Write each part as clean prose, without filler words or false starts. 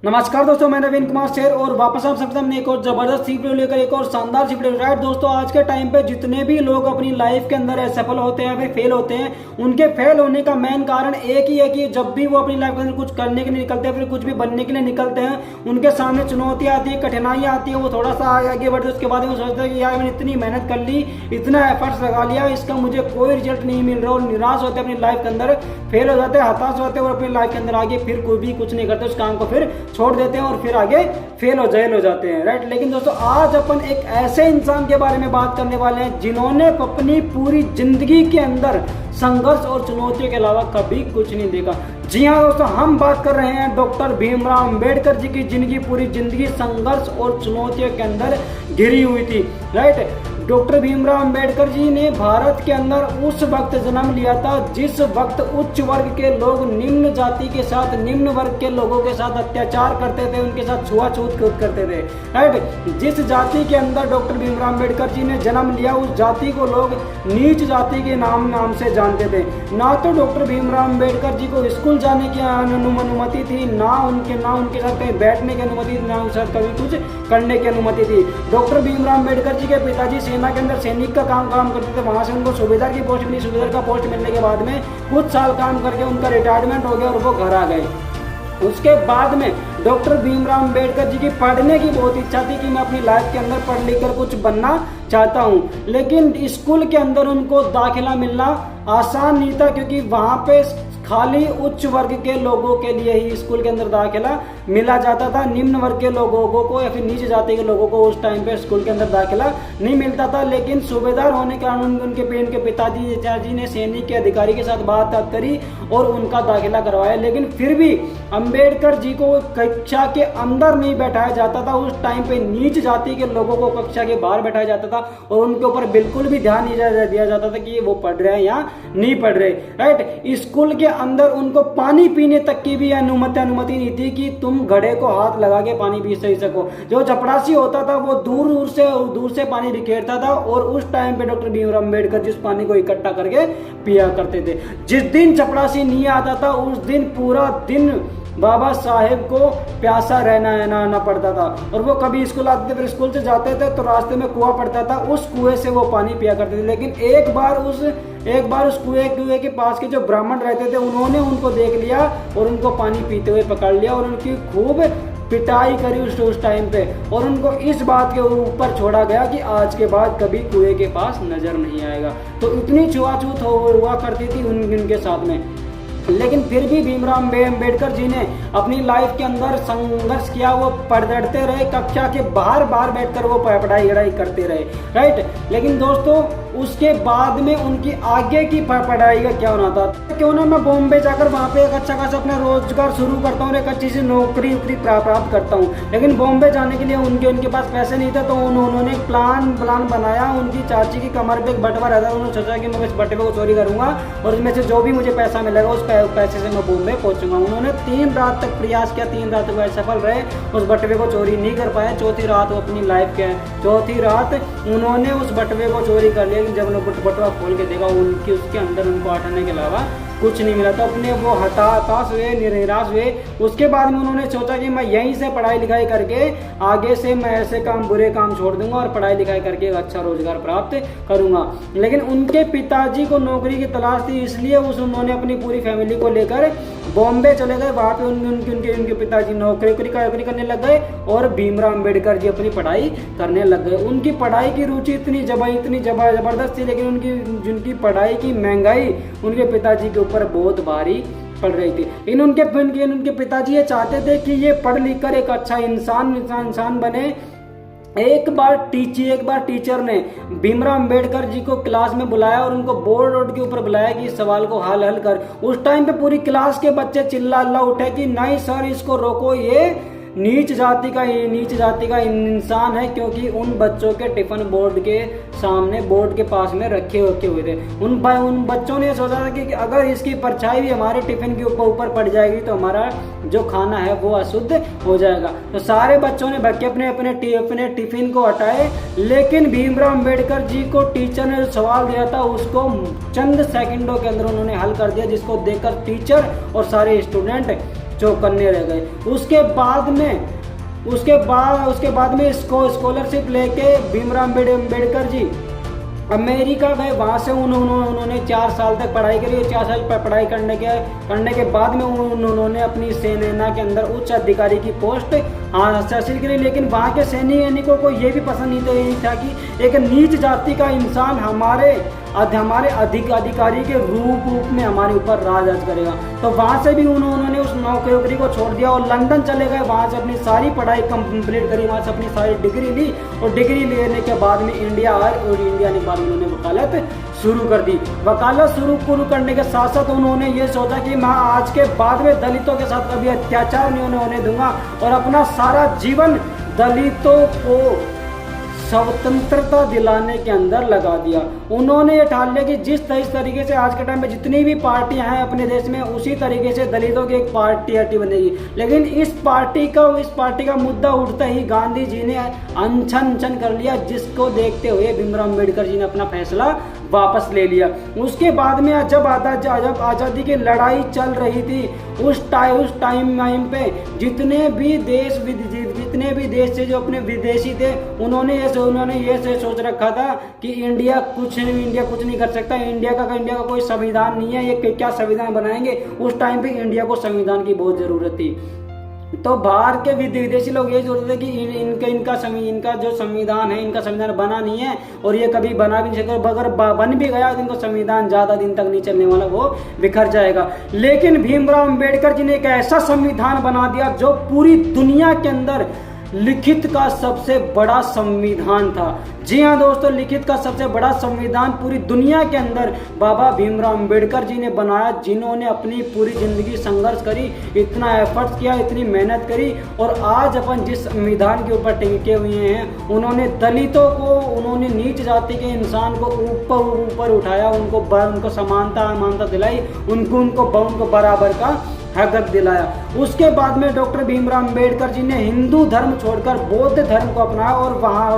नमस्कार दोस्तों, मैं नवीन कुमार शेर और वापस आप सबके सामने एक और जबरदस्त सी वीडियो लेकर एक और शानदार सी वीडियो। राइट दोस्तों, आज के टाइम पे जितने भी लोग अपनी लाइफ के अंदर असफल होते हैं फिर फेल होते हैं, उनके फेल होने का मेन कारण एक ही है कि जब भी वो अपनी लाइफ के अंदर कुछ करने के लिए निकलते हैं, फिर कुछ भी बनने के लिए निकलते हैं, उनके सामने चुनौतियां आती है, कठिनाइयां आती है, वो थोड़ा सा आगे बढ़ते उसके बाद वो सोचते हैं कि यार मैंने इतनी मेहनत कर ली, इतना एफर्ट्स लगा लिया, इसका मुझे कोई रिजल्ट नहीं मिल रहा, और निराश होते हैं अपनी लाइफ के अंदर, फेल हो जाते हैं, हताश होते हैं और अपनी लाइफ के अंदर आगे फिर कोई भी कुछ नहीं करते, उस काम को फिर छोड़ देते हैं और फिर आगे फेल हो जाते हैं। राइट, लेकिन दोस्तों आज अपन एक ऐसे इंसान के बारे में बात करने वाले हैं जिन्होंने अपनी पूरी जिंदगी के अंदर संघर्ष और चुनौतियों के अलावा कभी कुछ नहीं देखा। जी हाँ दोस्तों, हम बात कर रहे हैं डॉक्टर भीमराव अंबेडकर जी की जिनकी पूरी जिंदगी संघर्ष और चुनौतियों के अंदर घिरी हुई थी। राइट, डॉक्टर भीमराव अंबेडकर जी ने भारत के अंदर उस वक्त जन्म लिया था जिस वक्त उच्च वर्ग के लोग निम्न जाति के साथ, निम्न वर्ग के लोगों के साथ अत्याचार करते थे, उनके साथ छुआछूत करते थे। राइट, जिस जाति के अंदर डॉक्टर भीमराव अंबेडकर जी ने जन्म लिया उस जाति को लोग नीच जाति के नाम से जानते थे। ना तो डॉक्टर भीमराव अंबेडकर जी को स्कूल जाने की अनुमति थी, ना उनके साथ कहीं बैठने की अनुमति थी, ना उनके साथ कभी कुछ करने की अनुमति थी। डॉक्टर भीमराव अंबेडकर जी के पिताजी सेना के अंदर सैनिक का काम करते थे, वहां से उनको सूबेदार की पोस्ट मिली। सूबेदार का पोस्ट मिलने के बाद में कुछ साल काम करके उनका रिटायरमेंट हो गया और वो घर आ गए। उसके बाद में डॉक्टर भीमराव अंबेडकर जी की पढ़ने की बहुत इच्छा थी कि मैं अपनी लाइफ के अंदर पढ़ लिख कर कुछ बनना चाहता हूँ, लेकिन स्कूल के अंदर उनको दाखिला मिलना आसान नहीं था, क्योंकि वहां पे खाली उच्च वर्ग के लोगों के लिए ही स्कूल के अंदर दाखिला मिला जाता था। निम्न वर्ग के लोगों को या फिर नीचे जाति के लोगों को उस टाइम पे स्कूल के अंदर दाखिला नहीं मिलता था। लेकिन सूबेदार होने के कारण उनके पिताजी ने सैनिक के अधिकारी के साथ बात करी और उनका दाखिला करवाया। लेकिन फिर भी अंबेडकर जी को कक्षा के अंदर नहीं बैठाया जाता था। उस टाइम पे नीच जाति के लोगों को कक्षा के बाहर बैठाया जाता था और उनके ऊपर बिल्कुल भी ध्यान नहीं दिया जाता था कि वो पढ़ रहे हैं या नहीं पढ़ रहे। राइट, स्कूल के अंदर उनको पानी पीने तक की भी अनुमति नहीं थी कि तुम घड़े को हाथ लगा के पानी पी सको। जो चपरासी होता था वो दूर से पानी बिखेरता था और उस टाइम पे डॉक्टर भीमराव अंबेडकर जिस पानी को इकट्ठा करके पिया करते थे। जिस दिन चपरासी नहीं आता था उस दिन पूरा दिन बाबा साहेब को प्यासा रहना पड़ता था, और वो कभी स्कूल आते थे, फिर स्कूल से जाते थे तो रास्ते में कुआं पड़ता था, उस कुएं से वो पानी पिया करते थे। लेकिन एक बार उस कुएं के पास के जो ब्राह्मण रहते थे उन्होंने उनको देख लिया और उनको पानी पीते हुए पकड़ लिया और उनकी खूब पिटाई करी उस टाइम पे, और उनको इस बात के ऊपर छोड़ा गया कि आज के बाद कभी कुएं के पास नजर नहीं आएगा। तो इतनी छुआछूत हुआ करती थी उनके साथ में। लेकिन फिर भी भीमराव अंबेडकर जी ने अपनी लाइफ के अंदर संघर्ष किया, वो पढ़ते रहे, कक्षा के बाहर बैठकर वो पढ़ाई करते रहे। राइट, लेकिन दोस्तों उसके बाद में उनकी आगे की पढ़ाई का क्या होना था। क्यों ना मैं बॉम्बे जाकर वहाँ पे एक अच्छा खासा अपना रोजगार शुरू करता हूँ, एक अच्छी सी नौकरी प्राप्त करता हूँ। लेकिन बॉम्बे जाने के लिए उनके पास पैसे नहीं थे, तो उन्होंने एक प्लान बनाया। उनकी चाची की कमर पे एक बटवा रहता, उन्होंने सोचा कि मैं इस बटवे को चोरी करूंगा और इसमें से जो भी मुझे पैसा मिलेगा उस पैसे से मैं बॉम्बे पहुंचूंगा। उन्होंने 3 रात तक प्रयास किया, 3 रात तक सफल रहे, उस बटवे को चोरी नहीं कर पाए। चौथी रात उन्होंने उस बटवे को चोरी कर लिया। जब उन्होंने बटवा खोल के देखा उसके अंदर उनको हटाने के अलावा कुछ नहीं मिला, तो अपने वो हताश हुए, निराश हुए। उसके बाद में उन्होंने सोचा कि मैं यहीं से पढ़ाई लिखाई करके आगे से मैं ऐसे बुरे काम छोड़ दूंगा और पढ़ाई लिखाई करके एक अच्छा रोजगार प्राप्त करूंगा। लेकिन उनके पिताजी को नौकरी की तलाश थी, इसलिए उन्होंने अपनी पूरी फैमिली को लेकर बॉम्बे चले गए। वहाँ पे उनके पिताजी नौकरी करने लग गए और भीमराव अंबेडकर जी अपनी पढ़ाई करने लग गए। उनकी पढ़ाई की रुचि इतनी जबरदस्त थी, लेकिन जिनकी पढ़ाई की महंगाई उनके पिताजी के ऊपर बहुत भारी पड़ रही थी। लेकिन उनके पिताजी ये चाहते थे कि ये पढ़ लिख कर एक अच्छा इंसान बने। एक बार टीचर ने भीमराव अंबेडकर जी को क्लास में बुलाया और उनको बोर्ड के ऊपर बुलाया कि इस सवाल को हल कर। उस टाइम पे पूरी क्लास के बच्चे चिल्ला उठे कि नहीं सर, इसको रोको, ये नीच जाति का इंसान है, क्योंकि उन बच्चों के टिफिन बोर्ड के सामने, बोर्ड के पास में रखे हुए थे। उन बच्चों ने सोचा था कि अगर इसकी परछाई भी हमारे टिफिन के ऊपर पड़ जाएगी तो हमारा जो खाना है वो अशुद्ध हो जाएगा। तो सारे बच्चों ने भाग के अपने टिफिन को हटाए, लेकिन भीमराव अंबेडकर जी को टीचर ने जो सवाल दिया था उसको चंद सेकंडों के अंदर उन्होंने हल कर दिया, जिसको देखकर टीचर और सारे स्टूडेंट चौकन्ने रह गए। उसके बाद में इसको स्कॉलरशिप लेके भीमराव अम्बेडकर जी अमेरिका गए। वहाँ से उन्होंने 4 साल तक पढ़ाई करी। 4 साल पढ़ाई करने के बाद में उन्होंने अपनी सेना के अंदर उच्च अधिकारी की पोस्ट हासिल करी। लेकिन वहाँ के सैनिकों को ये भी पसंद नहीं था कि एक नीच जाति का इंसान हमारे अधिकारी के रूप में हमारे ऊपर राज करेगा। तो वहाँ से भी उन्होंने उस नौकरी को छोड़ दिया और लंदन चले गए। वहाँ से अपनी सारी पढ़ाई कंप्लीट करी, वहाँ से अपनी सारी डिग्री ली और डिग्री लेने के बाद में इंडिया आए और इंडिया आने के बाद उन्होंने वकालत शुरू कर दी। वकालत शुरू करने के साथ साथ उन्होंने ये सोचा कि मैं आज के बाद में दलितों के साथ कभी अत्याचार नहीं होने दूंगा और अपना सारा जीवन दलितों को स्वतंत्रता दिलाने के अंदर लगा दिया। उन्होंने ये ठान लिया कि जिस तरीके से आज के टाइम में जितनी भी पार्टियां हैं अपने देश में, उसी तरीके से दलितों की एक पार्टी बनेगी। लेकिन इस पार्टी का मुद्दा उठता ही गांधी जी ने अनशन कर लिया, जिसको देखते हुए भीमराव अम्बेडकर जी ने अपना फैसला वापस ले लिया। उसके बाद में जब आज़ादी की लड़ाई चल रही थी, उस टाइम पे जितने भी देश से जो अपने विदेशी थे, उन्होंने ये सोच रखा था कि इंडिया कुछ नहीं कर सकता, इंडिया का कोई संविधान नहीं है, ये क्या संविधान बनाएंगे। उस टाइम पे इंडिया को संविधान की बहुत जरूरत थी। तो बाहर के विदेशी लोग ये सोचते थे कि इनका जो संविधान है, इनका संविधान बना नहीं है और ये कभी बना भी नहीं सकता। अगर बन भी गया तो इनको संविधान ज्यादा दिन तक नहीं चलने वाला, वो बिखर जाएगा। लेकिन भीमराव अंबेडकर जी ने एक ऐसा संविधान बना दिया जो पूरी दुनिया के अंदर लिखित का सबसे बड़ा संविधान था। जी हाँ दोस्तों, लिखित का सबसे बड़ा संविधान पूरी दुनिया के अंदर बाबा भीमराव अंबेडकर जी ने बनाया, जिन्होंने अपनी पूरी जिंदगी संघर्ष करी, इतना एफर्ट किया, इतनी मेहनत करी और आज अपन जिस संविधान के ऊपर टिके हुए हैं, उन्होंने दलितों को, उन्होंने नीच जाति के इंसान को ऊपर उठाया, उनको समानता दिलाई, उनको बराबर का हक दिलाया। उसके बाद में डॉक्टर भीमराव अंबेडकर जी ने हिंदू धर्म छोड़कर बौद्ध धर्म को अपनाया और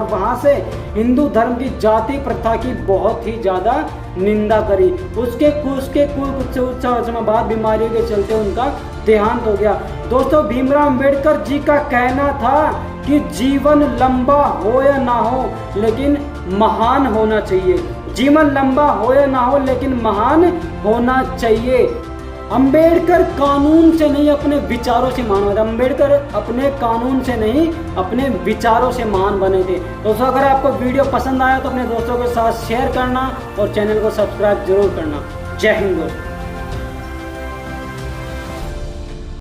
वहाँ से हिंदू धर्म की जाति प्रथा की बहुत ही ज़्यादा निंदा करी। उसके कुछ समय बाद बीमारियों के चलते उनका देहांत हो गया। दोस्तों, भीमराव अंबेडकर जी का कहना था कि जीवन लंबा हो या ना हो, लेकिन महान होना चाहिए। जीवन लंबा हो या ना हो, लेकिन महान होना चाहिए। अंबेडकर कानून से नहीं अपने विचारों से महान बने। अंबेडकर अपने कानून से नहीं अपने विचारों से महान बने थे। दोस्तों, अगर आपको वीडियो पसंद आया तो अपने दोस्तों के साथ शेयर करना और चैनल को सब्सक्राइब जरूर करना। जय हिंद दोस्तों।